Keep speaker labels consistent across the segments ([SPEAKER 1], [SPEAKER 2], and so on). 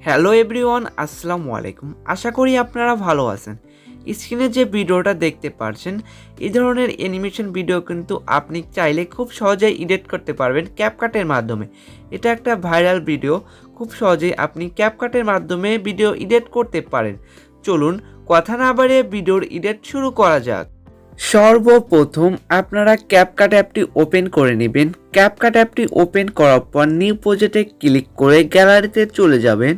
[SPEAKER 1] Hello everyone, আসসালামু আলাইকুম। আশা করি আপনারা ভালো আছেন। স্ক্রিনে যে ভিডিওটা দেখতে পাচ্ছেন, এই ধরনের অ্যানিমেশন ভিডিও কিন্তু আপনি চাইলে খুব সহজেই এডিট করতে পারবেন ক্যাপকাটের মাধ্যমে। এটা একটা ভাইরাল ভিডিও, খুব সহজেই আপনি ক্যাপকাটের মাধ্যমে ভিডিও এডিট করতে পারেন। চলুন কথা না বাড়িয়ে ভিডিওর এডিট শুরু করা যাক। সর্বপ্রথম আপনারা ক্যাপকাট অ্যাপটি ওপেন করে নেবেন। ক্যাপকাট অ্যাপটি ওপেন করার পর নিউ প্রজেক্টে ক্লিক করে গ্যালারিতে চলে যাবেন।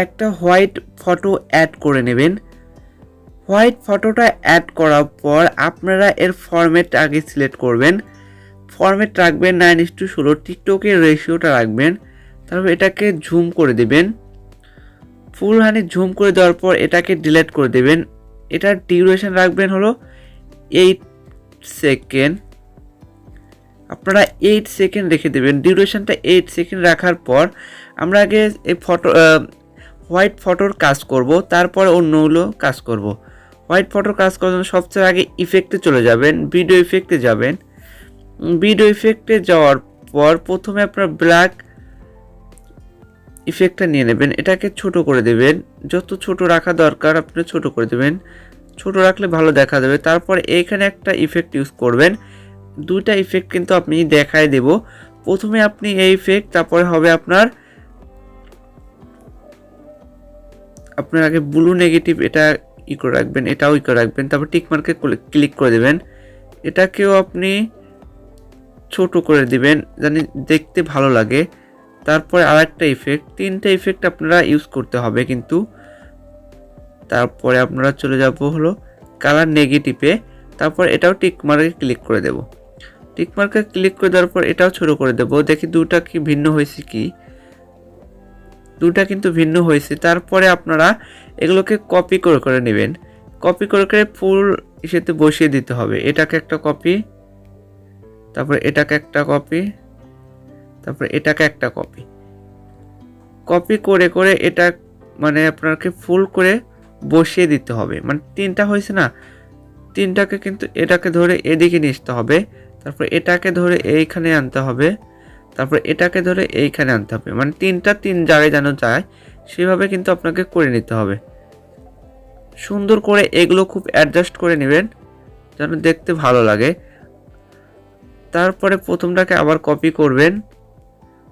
[SPEAKER 1] একটা হোয়াইট ফটো অ্যাড করে নেবেন। হোয়াইট ফটোটা অ্যাড করার পর আপনারা এর ফরম্যাট আগে সিলেক্ট করবেন। ফরম্যাট রাখবেন 9:16, টিকটকের রেশিওটা রাখবেন। তারপর এটাকে ঝুম করে দেবেন। ফুল ঝুম করে দেওয়ার পর এটাকে ডিলিট করে দেবেন। এটার ডিউরেশন রাখবেন হলো 8 সেকেন্ড। আপনারা 8 সেকেন্ড রেখে দেবেন। ডিউরেশনটা 8 সেকেন্ড রাখার পর আমরা আগে এই হোয়াইট ফটোর কাজ করব, তারপরে অন্যগুলো কাজ করব। হোয়াইট ফটোর কাজ করার জন্য সবচেয়ে আগে ইফেক্টে চলে যাবেন, ভিডিও ইফেক্টে যাবেন। ভিডিও ইফেক্টে যাওয়ার পর প্রথমে আপনার ব্ল্যাক ইফেক্টটা নিয়ে নেবেন, এটাকে ছোট করে দেবেন। যত ছোট রাখা দরকার আপনি ছোট করে দেবেন, ছোট রাখলে ভালো দেখা যাবে। তারপর এইখানে একটা ইফেক্ট ইউজ করবেন। দুইটা ইফেক্ট কিন্তু আপনি দেখায় দেব। প্রথমে আপনি এই ইফেক্ট, তারপরে হবে আপনার আগে ব্লু নেগেটিভ, এটা ই করে রাখবেন, এটাও ই করে রাখবেন। তারপর টিক মার্কে ক্লিক করে দেবেন। এটাকেও আপনি ছোট করে দিবেন জানি দেখতে ভালো লাগে। তারপরে আরেকটা ইফেক্ট, তিনটা ইফেক্ট আপনারা ইউজ করতে হবে কিন্তু। তারপরে আপনারা চলে যাব হলো কালার নেগেটিভে। তারপর এটাও টিক মার্কে ক্লিক করে দেব। টিক মার্কে ক্লিক করে দেওয়ার পর এটাও ছোট করে দেব। দেখি দুটা কি ভিন্ন হয়েছে কি, দুটা কিন্তু ভিন্ন হয়েছে। তারপরে আপনারা এগুলোকে কপি করে নেবেন। কপি করে ফুল ইসেতে বসিয়ে দিতে হবে। এটাকে একটা কপি, তারপরে এটাকে একটা কপি, তারপরে এটাকে একটা কপি। কপি করে এটা আপনাকে ফুল করে বসিয়ে দিতে হবে। তিনটা হয়েছে না, তিনটাকে কিন্তু এটাকে ধরে এদিকে নিয়ে আসতে হবে। তারপর এটাকে ধরে এইখানে আনতে হবে। তারপর এটাকে ধরে এইখানে আনতে হবে। তিনটা তিন জায়গায় যেন যায় সেভাবে কিন্তু আপনাকে করে নিতে হবে। সুন্দর করে এগুলো খুব অ্যাডজাস্ট করে নেবেন যেন দেখতে ভালো লাগে। তারপরে প্রথমটাকে আবার কপি করবেন,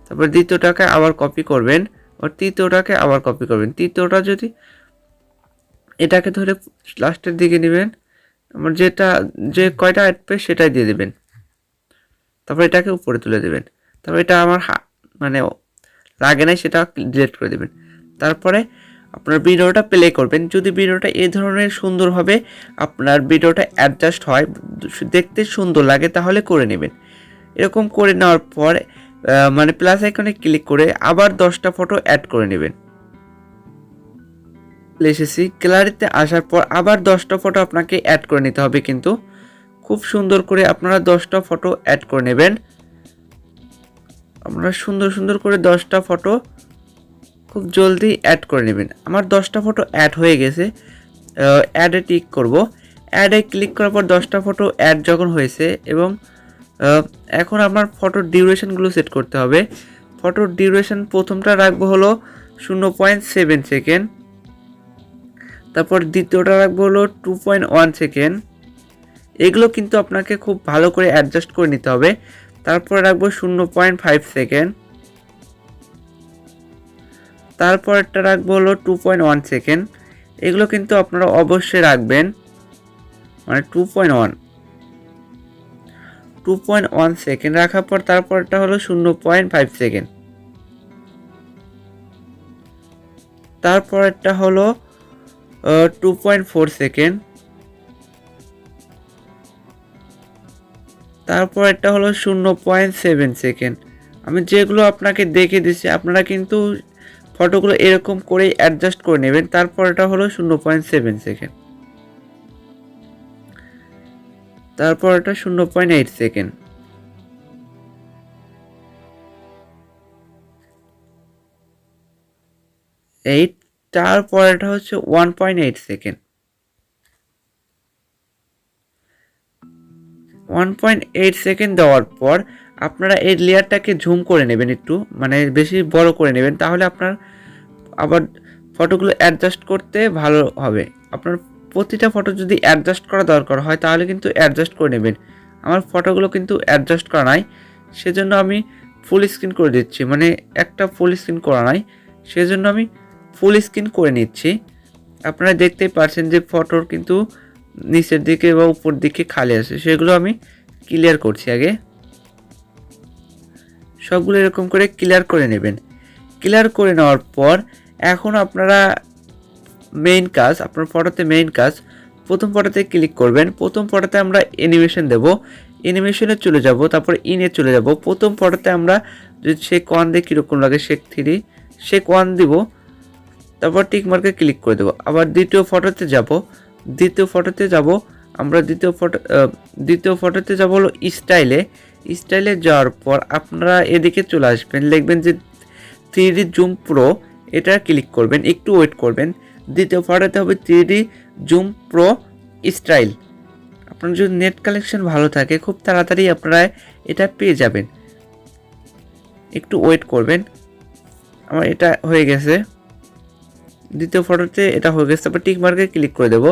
[SPEAKER 1] তারপর দ্বিতীয়টাকে আবার কপি করবেন, আর তৃতীয়টাকে আবার কপি করবেন। তৃতীয়টা যদি এটাকে ধরে লাস্টের দিকে নেবেন, আমার যে কয়টা আসবে সেটাই দিয়ে দেবেন। তারপর এটাকে উপরে তুলে দেবেন। তারপর এটা আমার লাগে নাই, সেটা ডিলিট করে দেবেন। তারপরে আপনার ভিডিওটা প্লে করবেন। যদি ভিডিওটা এই ধরনের সুন্দরভাবে আপনার ভিডিওটা অ্যাডজাস্ট হয়, দেখতে সুন্দর লাগে, তাহলে করে নেবেন। এরকম করে নেওয়ার পর প্লাস আইকনে ক্লিক করে আবার 10টা ফটো অ্যাড করে নেবেন। এসেছি গ্যালারিতে আসার পর আবার 10টা ফটো আপনাকে অ্যাড করে নিতে হবে। কিন্তু খুব সুন্দর করে আপনারা 10টা ফটো অ্যাড করে নেবেন। আপনারা সুন্দর করে 10টা ফটো খুব জলদি অ্যাড করে নেবেন। আমার 10টা ফটো অ্যাড হয়ে গেছে। অ্যাডে টিক করব। অ্যাডে ক্লিক করার পর 10টা ফটো অ্যাড যখন হয়েছে, এবং এখন আমার ফটোর ডিউরেশনগুলো সেট করতে হবে। ফটোর ডিউরেশন প্রথমটা রাখবো হলো 0.7 সেকেন্ড, তারপর দ্বিতীয়টা রাখবো হলো 2.1 সেকেন্ড। এগুলো কিন্তু আপনাকে খুব ভালো করে অ্যাডজাস্ট করে নিতে হবে। তারপর রাখবো 0.5 সেকেন্ড, তারপরটা রাখবো হলো 2.1 সেকেন্ড। এগুলো কিন্তু আপনারা অবশ্যই রাখবেন, 2.1 সেকেন্ড রাখার পর তারপরটা হলো 0.5 সেকেন্ড, তারপরটা হলো 2.4 সেকেন্ড, তারপর এটা হলো 0.7 সেকেন্ড। আমি যেগুলো আপনাকে দেখে দিচ্ছি, আপনারা কিন্তু ফটোগুলো এরকম করেই অ্যাডজাস্ট করে নেবেন। তারপর এটা হলো 0.7 সেকেন্ড, তারপর এটা 0.8 সেকেন্ড, তারপর এটা হচ্ছে 1.8 সেকেন্ড। 1.8 সেকেন্ড দেওয়ার পর আপনারা এই লেয়ারটাকে ঝুম করে নেবেন, একটু মানে বেশি বড় করে নেবেন, তাহলে আপনার আবার ফটোগুলো অ্যাডজাস্ট করতে ভালো হবে। আপনার প্রতিটা ফটো যদি অ্যাডজাস্ট করা দরকার হয় তাহলে কিন্তু অ্যাডজাস্ট করে নেবেন। আমার ফটোগুলো কিন্তু অ্যাডজাস্ট করা নাই, সেজন্য আমি ফুল স্ক্রিন করে দিচ্ছি, মানে একটা ফুল স্ক্রিন করা নাই, সেজন্য আমি ফুল স্ক্রিন করে নিচ্ছি। আপনারা দেখতেই পাচ্ছেন যে ফটোর কিন্তু নিচের দিকে বা উপর দিকে খালি আছে, সেগুলো আমি ক্লিয়ার করছি। আগে সবগুলো এরকম করে ক্লিয়ার করে নেবেন। ক্লিয়ার করে নেওয়ার পর এখন আপনারা মেইন কাজ, আপনার ফটোতে মেইন কাজ, প্রথম ফটোতে ক্লিক করবেন। প্রথম ফটোতে আমরা অ্যানিমেশন দেব, অ্যানিমেশনে চলে যাব, তারপর ইনে চলে যাব। প্রথম ফটোতে আমরা যদি শেক ওয়ান দিয়ে কীরকম লাগে শেক ওয়ান দিব, তারপর টিক মার্কে ক্লিক করে দেবো। আবার দ্বিতীয় ফটোতে যাব, আমরা দ্বিতীয় ফটোতে যাব হলো স্টাইলে যাওয়ার পর আপনারা এদিকে চলে আসবেন, লিখবেন যে 3D জুম প্রো, এটা ক্লিক করবেন, একটু ওয়েট করবেন। দ্বিতীয় ফটোতে হবে 3D জুম প্রো স্টাইল। আপনার যদি নেট কানেকশন ভালো থাকে খুব তাড়াতাড়ি আপনারা এটা পেয়ে যাবেন, একটু ওয়েট করবেন। আমার এটা হয়ে গেছে, দ্বিতীয় ফটোতে এটা হয়ে গেছে, তারপর টিক মার্কে ক্লিক করে দেবো।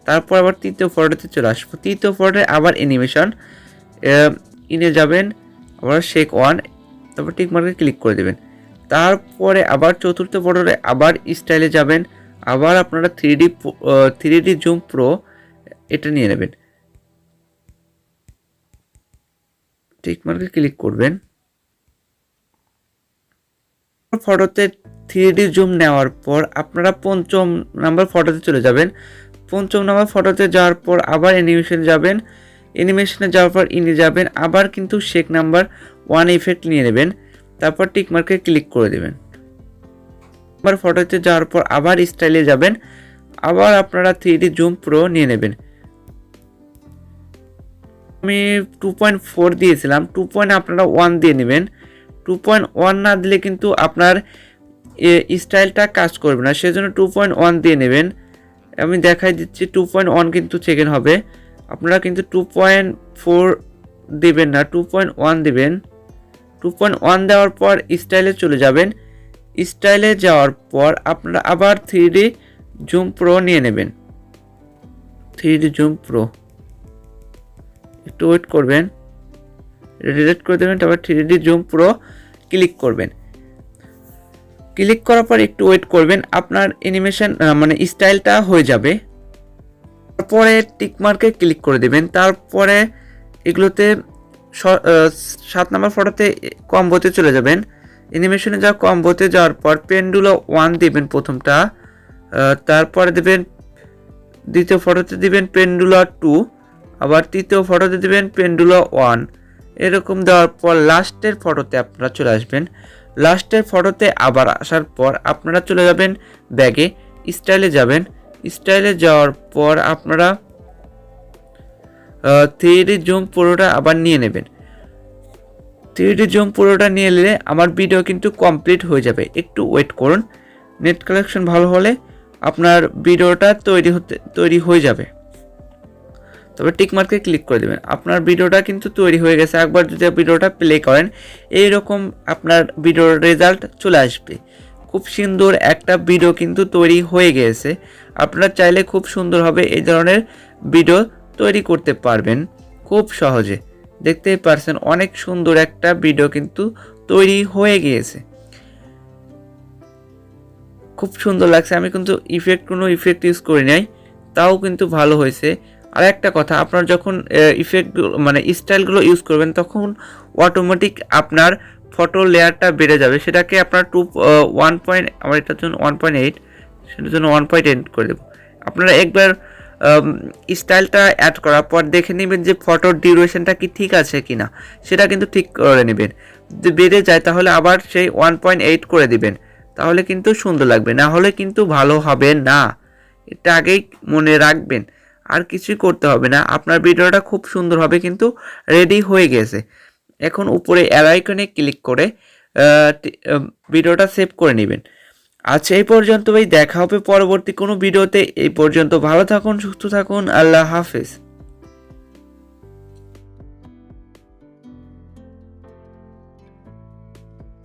[SPEAKER 1] তারপর আবার তৃতীয় ফটোতে চলে আসবো, তৃতীয় ফটোতে আবার অ্যানিমেশন, ইনে যাবেন, আবার শেক ওয়ান, তারপর টিক মার্কে ক্লিক করে দেবেন। তারপরে আবার চতুর্থ ফটোতে আবার স্টাইলে যাবেন, আবার আপনারা 3D জুম প্রো এটা নিয়ে নেবেন, টিক মার্কে ক্লিক করবেন। ফটোতে 3D জুম নেওয়ার পর আপনারা পঞ্চম নাম্বার ফটোতে চলে যাবেন। পঞ্চম নাম্বার ফটোতে যাওয়ার পর আবার অ্যানিমেশনে যাবেন, অ্যানিমেশনে যাওয়ার পর ইনে যাবেন, আবার কিন্তু শেক নাম্বার 1 ইফেক্ট নিয়ে নেবেন, তারপর টিক মার্কে ক্লিক করে দেবেন। আবার ফটোতে যাওয়ার পর আবার স্টাইলে যাবেন, আবার আপনারা 3D জুম প্রো নিয়ে নেবেন। আমি 2.4 দিয়েছিলাম, 2. আপনারা 1 দিয়ে নেবেন। 2.1 না দিলে কিন্তু আপনার স্টাইলটা কাজ করবে না, সেজন্য 2.1 দিয়ে নেবেন। আমি দেখাই দিচ্ছি 2.1 কিন্তু চেকেন হবে, আপনারা কিন্তু 2.4 দেবেন না, 2.1 দেবেন। 2.1 দেওয়ার পর স্টাইলে চলে যাবেন, স্টাইলে যাওয়ার পর আপনারা আবার 3D জুম প্রো নিয়ে নেবেন, 3D জুম প্রো, একটু ওয়েট করবেন, ডিলিট করে দেবেন, তারপর 3D জুম প্রো ক্লিক করবেন। ক্লিক করার পর একটু ওয়েট করবেন, আপনার অ্যানিমেশন মানে স্টাইলটা হয়ে যাবে। তারপরে টিক মার্কে ক্লিক করে দেবেন। তারপরে এগুলোতে 7 নম্বর ফটোতে কম্বোতে চলে যাবেন, অ্যানিমেশনে যাওয়া কম্বোতে যাওয়ার পর পেন্ডুলা 1 দিবেন প্রথমটা, তারপরে দেবেন দ্বিতীয় ফটোতে দিবেন পেন্ডুলা 2, আবার তৃতীয় ফটোতে দিবেন পেন্ডুলা 1। এরকম দেওয়ার পর লাস্টের ফটোতে আপনারা চলে আসবেন। লাস্টের ফটোতে আবার আসার পর আপনারা চলে যাবেন ব্যাগে, স্টাইলে যাবেন। স্টাইলে যাওয়ার পর আপনারা 3D জুম পুরোটা আবার নিয়ে নেবেন। 3D জুম পুরোটা নিয়ে নিলে আমার ভিডিও কিন্তু কমপ্লিট হয়ে যাবে। একটু ওয়েট করুন, নেট কানেকশন ভালো হলে আপনার ভিডিওটা তৈরি হয়ে যাবে। তবে টিক মার্কে ক্লিক করে দেবেন। আপনার ভিডিওটা কিন্তু তৈরি হয়ে গেছে। একবার যদি ভিডিওটা প্লে করেন এইরকম আপনার ভিডিওর রেজাল্ট চলে আসবে। খুব সুন্দর একটা ভিডিও কিন্তু তৈরি হয়ে গেছে। আপনারা চাইলে খুব সুন্দরভাবে এই ধরনের ভিডিও তৈরি করতে পারবেন খুব সহজে। দেখতেই পারছেন অনেক সুন্দর একটা ভিডিও কিন্তু তৈরি হয়ে গিয়েছে, খুব সুন্দর লাগছে। আমি কিন্তু কোনো ইফেক্ট ইউজ করি নাই, তাও কিন্তু ভালো হয়েছে। আর একটা কথা, আপনার যখন ইফেক্টগুলো মানে স্টাইলগুলো ইউজ করবেন তখন অটোমেটিক আপনার ফটো লেয়ারটা বেড়ে যাবে। সেটাকে আপনার আমার এটার জন্য 1.8, সেটার জন্য 1.8 করে দেবো। আপনারা একবার স্টাইলটা অ্যাড করার পর দেখে নেবেন যে ফটোর ডিউরেশনটা কি ঠিক আছে কি না, সেটা কিন্তু ঠিক করে নেবেন। যদি বেড়ে যায় তাহলে আবার সেই 1.8 করে দিবেন, তাহলে কিন্তু সুন্দর লাগবে, না হলে কিন্তু ভালো হবে না। এটা আগেই মনে রাখবেন, আর কিছুই করতে হবে না। আপনার ভিডিওটা খুব সুন্দর হবে কিন্তু রেডি হয়ে গেছে। এখন উপরে অ্যারো আইকনে ক্লিক করে ভিডিওটা সেভ করে নেবেন। আচ্ছা, এই পর্যন্ত ভাই, দেখা হবে পরবর্তী কোনো ভিডিওতে। এই পর্যন্ত ভালো থাকুন, সুস্থ থাকুন, আল্লাহ হাফেজ।